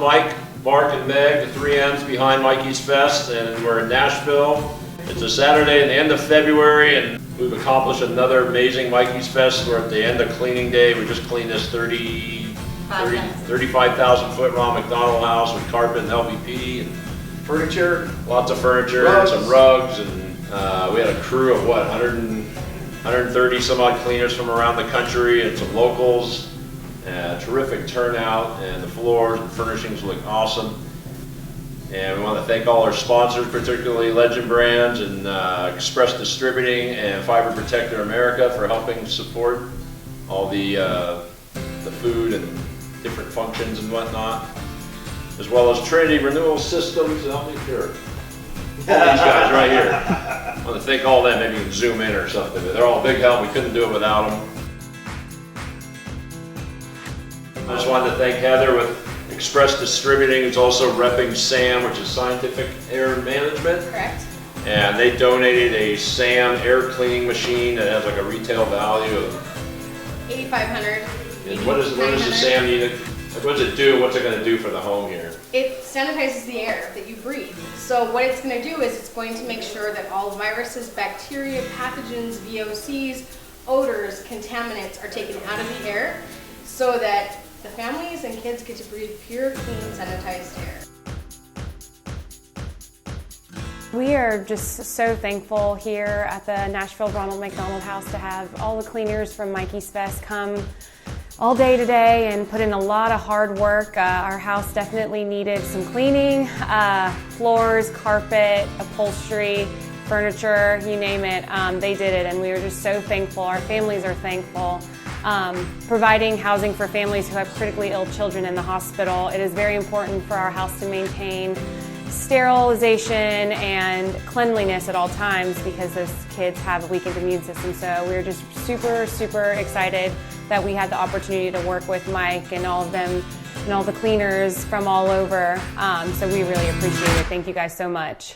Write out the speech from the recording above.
Mike, Mark, and Meg, the 3 M's behind Mikey's Fest, and we're in Nashville. It's a Saturday at the end of February, and we've accomplished another amazing Mikey's Fest. We're at the end of cleaning day. We just cleaned this 35,000 foot Ronald McDonald house with carpet and LVP and furniture. Lots of furniture, and some rugs, and we had a crew of what, 130 some odd cleaners from around the country and some locals. Terrific turnout, and the floors and furnishings look awesome. And we want to thank all our sponsors, particularly Legend Brands and Express Distributing and Fiber Protector America for helping support all the food and different functions and whatnot, as well as Trinity Renewal Systems and help me sure. All these guys right here. I want to thank all of them. Maybe you can zoom in or something, but they're all a big help. We couldn't do it without them. I just wanted to thank Heather with Express Distributing, who's also repping SAM, which is Scientific Air Management. Correct. And they donated a SAM air cleaning machine that has like a retail value of $8,500. And what is the SAM unit? What does it do? What's it going to do for the home here? It sanitizes the air that you breathe. So what it's going to do is it's going to make sure that all viruses, bacteria, pathogens, VOCs, odors, contaminants are taken out of the air so that the families and kids get to breathe pure, clean, sanitized air. We are just so thankful here at the Nashville Ronald McDonald House to have all the cleaners from Mikey's Fest come all day today and put in a lot of hard work. Our house definitely needed some cleaning, floors, carpet, upholstery, furniture, you name it, they did it, and we are just so thankful. Our families are thankful. Providing housing for families who have critically ill children in the hospital. It is very important for our house to maintain sterilization and cleanliness at all times because those kids have a weakened immune system. So we're just super, super excited that we had the opportunity to work with Mike and all of them and all the cleaners from all over. So we really appreciate it. Thank you guys so much.